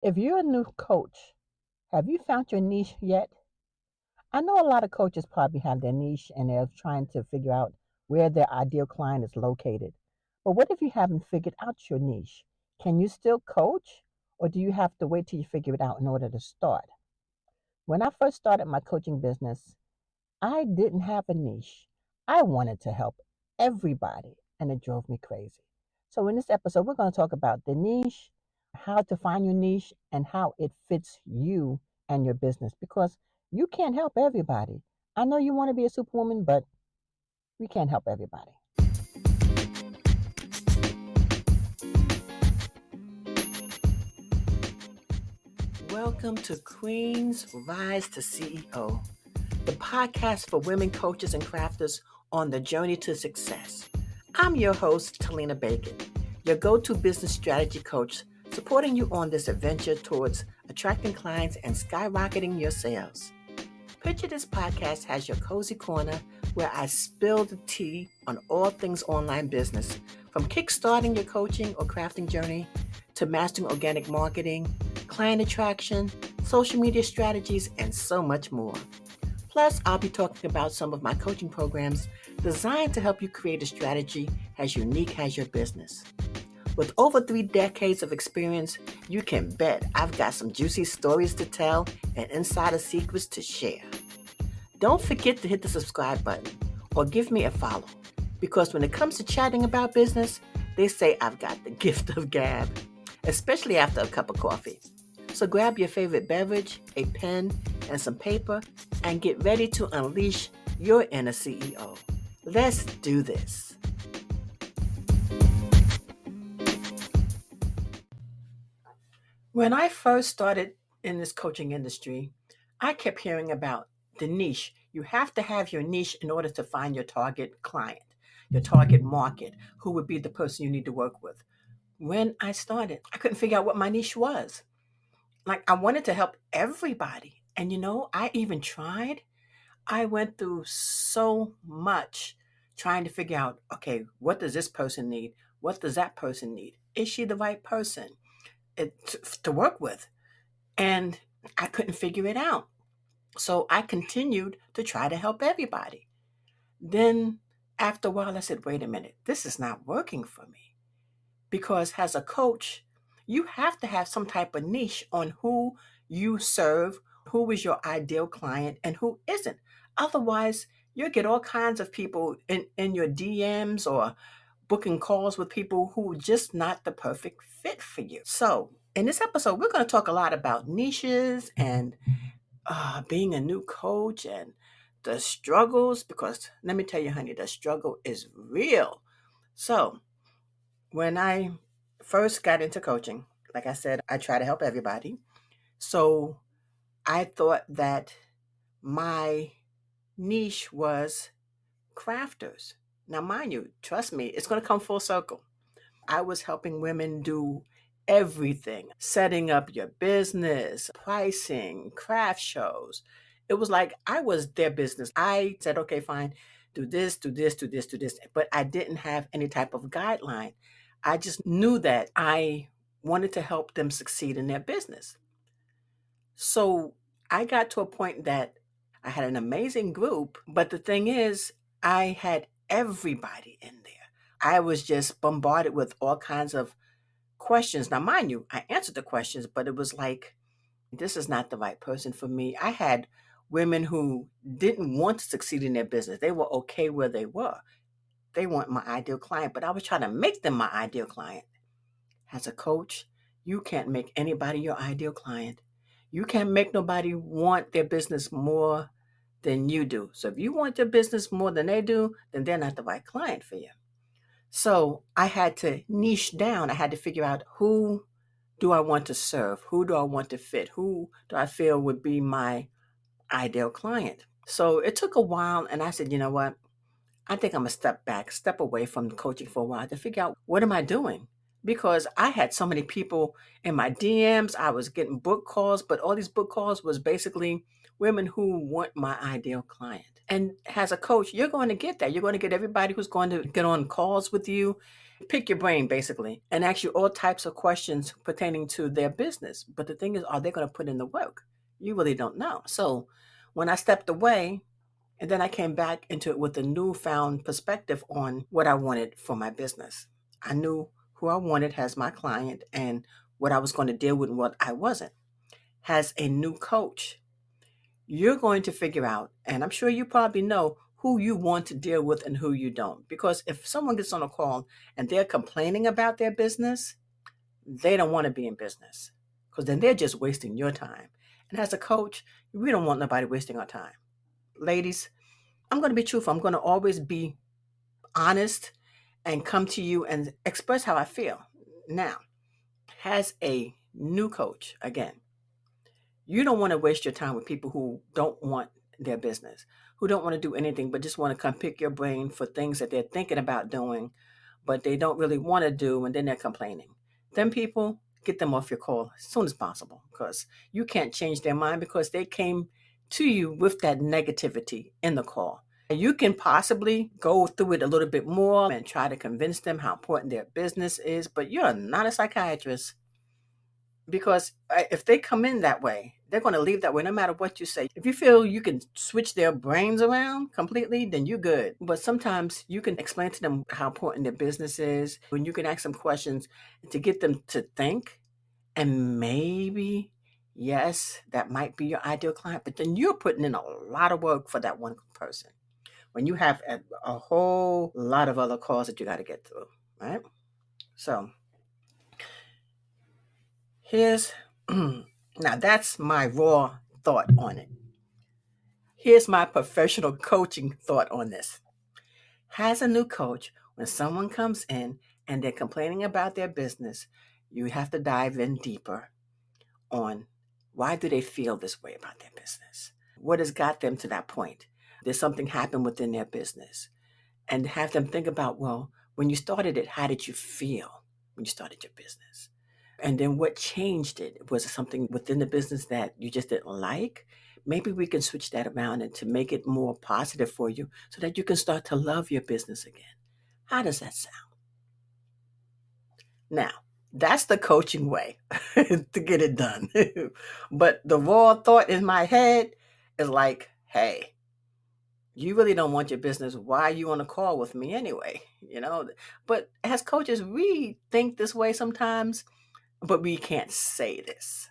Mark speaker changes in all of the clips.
Speaker 1: If you're a new coach, have you found your niche yet? I know a lot of coaches probably have their niche and they're trying to figure out where their ideal client is located. But what if you haven't figured out your niche? Can you still coach or do you have to wait till you figure it out in order to start? When I first started my coaching business, I didn't have a niche. I wanted to help everybody and it drove me crazy. So, in this episode, we're going to talk about the niche, how to find your niche, and how it fits you and your business because you can't help everybody. I know you want to be a superwoman, but we can't help everybody. Welcome to Queen's Rise to CEO, the podcast for women coaches and crafters on the journey to success. I'm your host, Talena Bacon, your go-to business strategy coach, supporting you on this adventure towards attracting clients and skyrocketing your sales. Picture this podcast as your cozy corner where I spill the tea on all things online business, from kickstarting your coaching or crafting journey to mastering organic marketing, client attraction, social media strategies, and so much more. Plus, I'll be talking about some of my coaching programs designed to help you create a strategy as unique as your business. With over 3 decades of experience, you can bet I've got some juicy stories to tell and insider secrets to share. Don't forget to hit the subscribe button or give me a follow, because when it comes to chatting about business, they say I've got the gift of gab, especially after a cup of coffee. So grab your favorite beverage, a pen, and some paper, and get ready to unleash your inner CEO. Let's do this. When I first started in this coaching industry, I kept hearing about the niche. You have to have your niche in order to find your target client, your target market, who would be the person you need to work with. When I started, I couldn't figure out what my niche was. I wanted to help everybody. And I even tried. I went through so much trying to figure out, okay, what does this person need? What does that person need? Is she the right person to work with? And I couldn't figure it out. So I continued to try to help everybody. Then after a while, I said, wait a minute, this is not working for me. Because as a coach, you have to have some type of niche on who you serve, who is your ideal client, and who isn't. Otherwise, you'll get all kinds of people in your DMs or booking calls with people who are just not the perfect fit for you. So in this episode, we're going to talk a lot about niches and being a new coach and the struggles, because let me tell you, honey, the struggle is real. So when I first got into coaching, like I said, I try to help everybody. So I thought that my niche was crafters. Now, mind you, trust me, it's going to come full circle. I was helping women do everything, setting up your business, pricing, craft shows. It was like I was their business. I said, okay, fine, do this, do this, do this, do this. But I didn't have any type of guideline. I just knew that I wanted to help them succeed in their business. So I got to a point that I had an amazing group, but the thing is, I had everybody in there. I was just bombarded with all kinds of questions. Now, mind you, I answered the questions, but it was like, this is not the right person for me. I had women who didn't want to succeed in their business. They were okay where they were. They weren't my ideal client, but I was trying to make them my ideal client. As a coach, you can't make anybody your ideal client. You can't make nobody want their business more than you do. So if you want your business more than they do, then they're not the right client for you. So I had to niche down. I had to figure out, who do I want to serve? Who do I want to fit? Who do I feel would be my ideal client? So it took a while, and I said, you know what? I think I'm going to step back, step away from coaching for a while to figure out, what am I doing? Because I had so many people in my DMs. I was getting book calls, but all these book calls was basically women who want my ideal client. And as a coach, you're going to get that. You're going to get everybody who's going to get on calls with you pick your brain basically and ask you all types of questions pertaining to their business. But the thing is, are they going to put in the work? You really don't know. So when I stepped away, and then I came back into it with a newfound perspective on what I wanted for my business. I knew who I wanted as my client and what I was going to deal with and what I wasn't. As a new coach, you're going to figure out, and I'm sure you probably know who you want to deal with and who you don't. Because if someone gets on a call and they're complaining about their business, they don't want to be in business because then they're just wasting your time. And as a coach, we don't want nobody wasting our time. Ladies, I'm going to be truthful. I'm going to always be honest and come to you and express how I feel. Now, as a new coach, again, you don't want to waste your time with people who don't want their business, who don't want to do anything, but just want to come pick your brain for things that they're thinking about doing, but they don't really want to do, and then they're complaining. Them people, get them off your call as soon as possible because you can't change their mind because they came to you with that negativity in the call. You can possibly go through it a little bit more and try to convince them how important their business is, but you're not a psychiatrist. Because if they come in that way, they're going to leave that way no matter what you say. If you feel you can switch their brains around completely, then you're good. But sometimes you can explain to them how important their business is, when you can ask them questions to get them to think. And maybe, yes, that might be your ideal client, but then you're putting in a lot of work for that one person when you have a whole lot of other calls that you got to get through, right? So here's now that's my raw thought on it. Here's my professional coaching thought on this. As a new coach, when someone comes in and they're complaining about their business, you have to dive in deeper on why do they feel this way about their business? What has got them to that point? There's something happened within their business. And have them think about, well, when you started it, how did you feel when you started your business? And then what changed it? Was it something within the business that you just didn't like? Maybe we can switch that around and to make it more positive for you so that you can start to love your business again. How does that sound? Now, that's the coaching way to get it done. But the raw thought in my head is like, hey, you really don't want your business. Why are you on a call with me anyway? But as coaches, we think this way sometimes, but we can't say this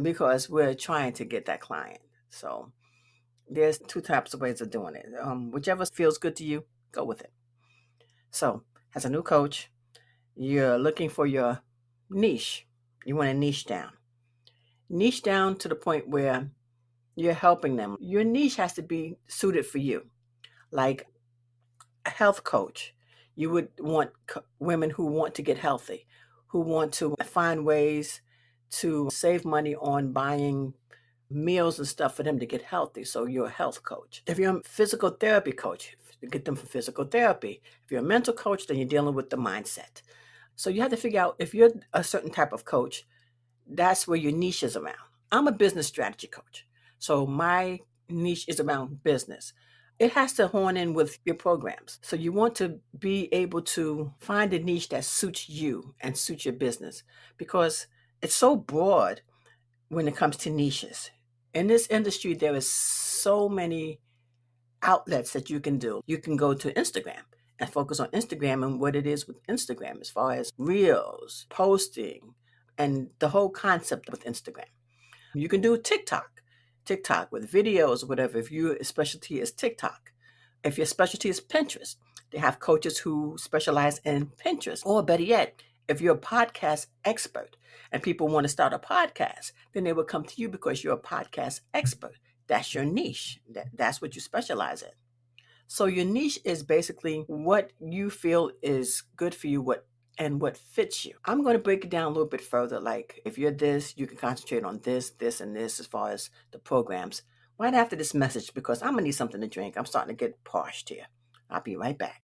Speaker 1: because we're trying to get that client. So there's two types of ways of doing it. Whichever feels good to you, go with it. So as a new coach, you're looking for your niche. You want to niche down. Niche down to the point where you're helping them. Your niche has to be suited for you. Like a health coach, you would want women who want to get healthy, who want to find ways to save money on buying meals and stuff for them to get healthy. So you're a health coach. If you're a physical therapy coach, you get them for physical therapy. If you're a mental coach, then you're dealing with the mindset. So you have to figure out if you're a certain type of coach, that's where your niche is around. I'm a business strategy coach. So my niche is around business. It has to horn in with your programs. So you want to be able to find a niche that suits you and suits your business because it's so broad when it comes to niches. In this industry, there is so many outlets that you can do. You can go to Instagram and focus on Instagram and what it is with Instagram as far as reels, posting, and the whole concept with Instagram. You can do TikTok with videos or whatever, if your specialty is TikTok. If your specialty is Pinterest, they have coaches who specialize in Pinterest. Or better yet, if you're a podcast expert and people want to start a podcast, then they will come to you because you're a podcast expert. That's your niche. That's what you specialize in. So your niche is basically what you feel is good for you, what fits you. I'm going to break it down a little bit further. Like if you're this, you can concentrate on this, this, and this as far as the programs. Right after this message, because I'm going to need something to drink. I'm starting to get parched here. I'll be right back.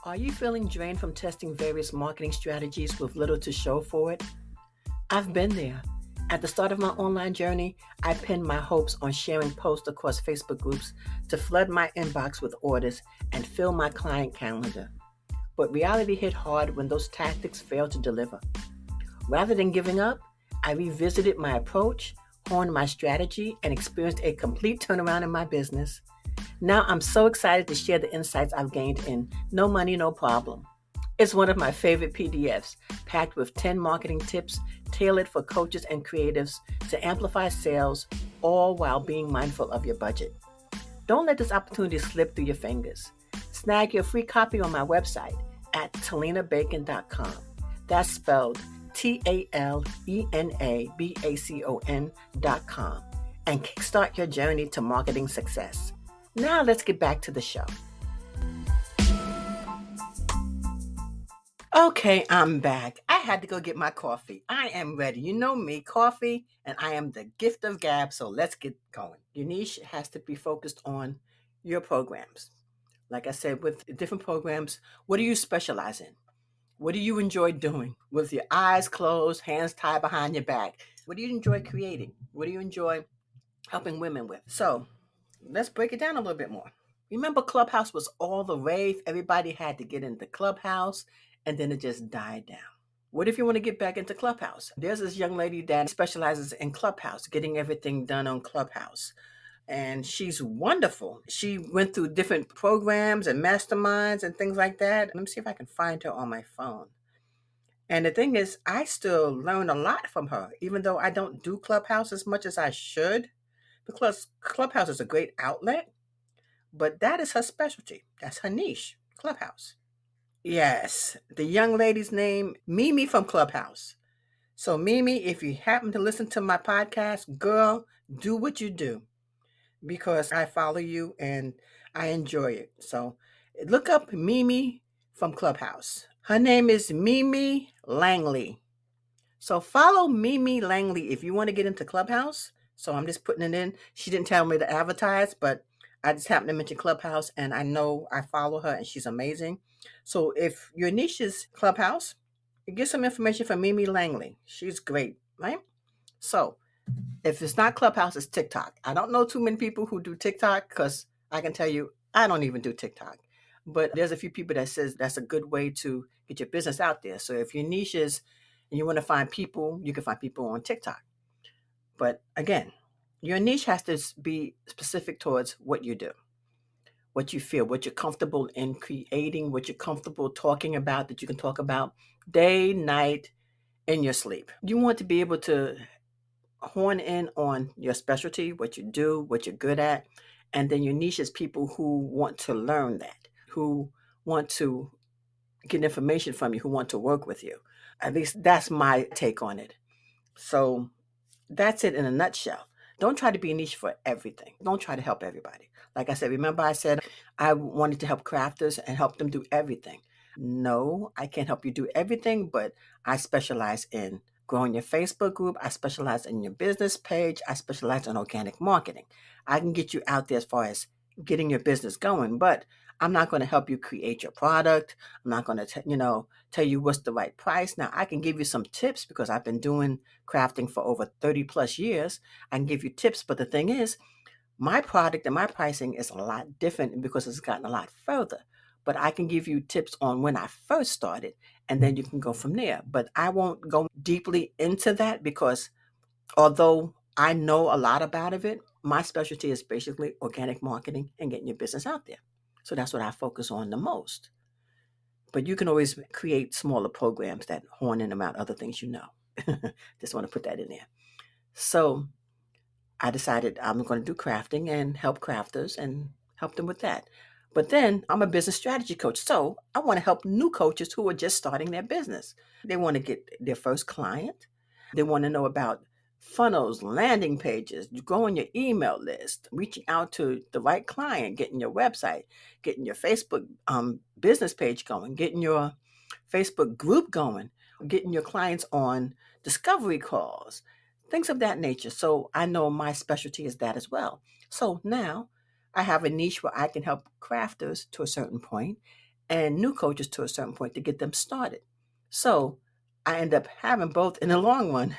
Speaker 1: Are you feeling drained from testing various marketing strategies with little to show for it? I've been there. At the start of my online journey, I pinned my hopes on sharing posts across Facebook groups to flood my inbox with orders and fill my client calendar. But reality hit hard when those tactics failed to deliver. Rather than giving up, I revisited my approach, honed my strategy, and experienced a complete turnaround in my business. Now I'm so excited to share the insights I've gained in No Money, No Problem. It's one of my favorite PDFs, packed with 10 marketing tips tailored for coaches and creatives to amplify sales, all while being mindful of your budget. Don't let this opportunity slip through your fingers. Snag your free copy on my website at talenabacon.com. That's spelled TALENABACON.com, and kickstart your journey to marketing success. Now let's get back to the show. Okay, I'm back. I had to go get my coffee. I am ready. You know me, coffee, and I am the gift of gab, so let's get going. Your niche has to be focused on your programs. Like I said, with different programs, what do you specialize in? What do you enjoy doing? With your eyes closed, hands tied behind your back. What do you enjoy creating? What do you enjoy helping women with? So let's break it down a little bit more. Remember, Clubhouse was all the rave. Everybody had to get into Clubhouse, and then it just died down. What if you want to get back into Clubhouse? There's this young lady that specializes in Clubhouse, getting everything done on Clubhouse. And she's wonderful. She went through different programs and masterminds and things like that. Let me see if I can find her on my phone. And the thing is, I still learn a lot from her, even though I don't do Clubhouse as much as I should, because Clubhouse is a great outlet, but that is her specialty. That's her niche, Clubhouse. Yes, the young lady's name, Mimi from Clubhouse. So, Mimi, if you happen to listen to my podcast, girl, do what you do, because I follow you and I enjoy it. So, look up Mimi from Clubhouse. Her name is Mimi Langley. So, follow Mimi Langley if you want to get into Clubhouse. So, I'm just putting it in. She didn't tell me to advertise, but I just happened to mention Clubhouse, and I know I follow her and she's amazing. So, if your niche is Clubhouse, get some information from Mimi Langley. She's great, right? So, if it's not Clubhouse, it's TikTok. I don't know too many people who do TikTok, because I can tell you, I don't even do TikTok. But there's a few people that says that's a good way to get your business out there. So if your niche is and you want to find people, you can find people on TikTok. But again, your niche has to be specific towards what you do, what you feel, what you're comfortable in creating, what you're comfortable talking about, that you can talk about day, night, in your sleep. You want to be able to hone in on your specialty, what you do, what you're good at, and then your niche is people who want to learn that, who want to get information from you, who want to work with you. At least that's my take on it. So that's it in a nutshell. Don't try to be a niche for everything. Don't try to help everybody. Like I said, remember I said I wanted to help crafters and help them do everything. No, I can't help you do everything, but I specialize in growing your Facebook group. I specialize in your business page. I specialize in organic marketing. I can get you out there as far as getting your business going, but I'm not going to help you create your product. I'm not going to, tell you what's the right price. Now, I can give you some tips because I've been doing crafting for over 30 plus years. I can give you tips, but the thing is, my product and my pricing is a lot different because it's gotten a lot further. But I can give you tips on when I first started, and then you can go from there. But I won't go deeply into that because although I know a lot about it, my specialty is basically organic marketing and getting your business out there. So that's what I focus on the most. But you can always create smaller programs that horn in about other things you know. Just want to put that in there. So I decided I'm going to do crafting and help crafters and help them with that. But then I'm a business strategy coach. So I want to help new coaches who are just starting their business. They want to get their first client. They want to know about funnels, landing pages, growing your email list, reaching out to the right client, getting your website, getting your Facebook business page going, getting your Facebook group going, getting your clients on discovery calls, things of that nature. So I know my specialty is that as well. So now I have a niche where I can help crafters to a certain point, and new coaches to a certain point to get them started. So I end up having both in the long run,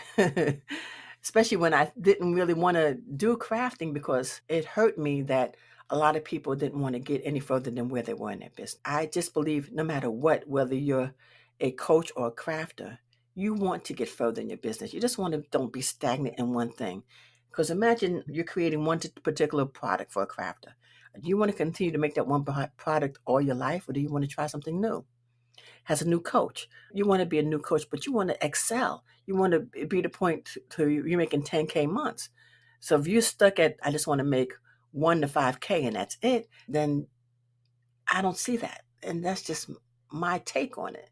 Speaker 1: especially when I didn't really want to do crafting because it hurt me that a lot of people didn't want to get any further than where they were in their business. I just believe no matter what, whether you're a coach or a crafter, you want to get further in your business. You just want to don't be stagnant in one thing. Because imagine you're creating one particular product for a crafter. Do you want to continue to make that one product all your life, or do you want to try something new? As a new coach, you want to be a new coach, but you want to excel. You want to be the point to you're making 10K months. So if you're stuck at, I just want to make 1 to 5K and that's it, then I don't see that. And that's just my take on it.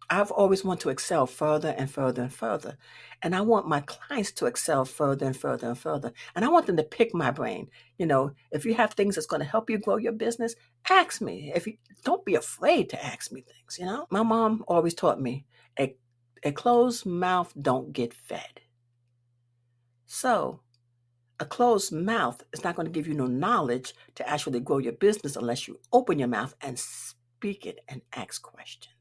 Speaker 1: I've always wanted to excel further and further and further. And I want my clients to excel further and further and further. And I want them to pick my brain. If you have things that's going to help you grow your business, ask me. If you don't be afraid to ask me things. My mom always taught me a closed mouth don't get fed. So a closed mouth is not going to give you no knowledge to actually grow your business unless you open your mouth and speak it and ask questions.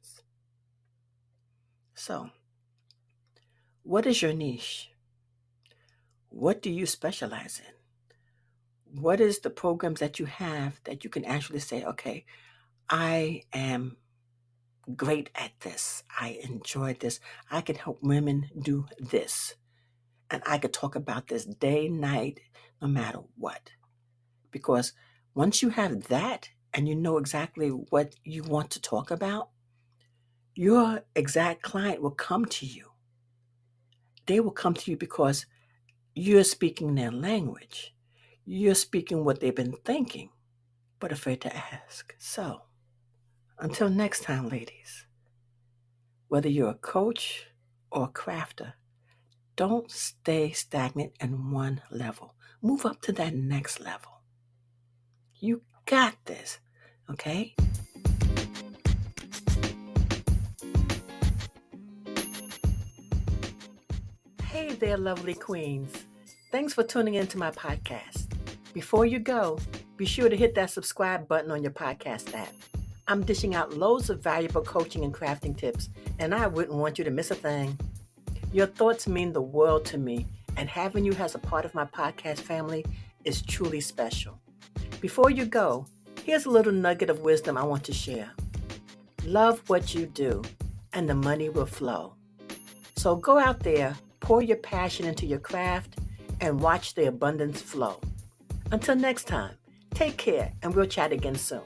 Speaker 1: So, what is your niche? What do you specialize in? What is the programs that you have that you can actually say, okay, I am great at this. I enjoy this. I can help women do this. And I could talk about this day, night, no matter what. Because once you have that and you know exactly what you want to talk about, your exact client will come to you. They will come to you because you're speaking their language. You're speaking what they've been thinking, but afraid to ask. So, until next time, ladies, whether you're a coach or a crafter, don't stay stagnant in one level. Move up to that next level. You got this, okay? Hey there, lovely queens. Thanks for tuning into my podcast. Before you go, be sure to hit that subscribe button on your podcast app. I'm dishing out loads of valuable coaching and crafting tips, and I wouldn't want you to miss a thing. Your thoughts mean the world to me, and having you as a part of my podcast family is truly special. Before you go, here's a little nugget of wisdom I want to share. Love what you do, and the money will flow. So go out there, pour your passion into your craft, and watch the abundance flow. Until next time, take care, and we'll chat again soon.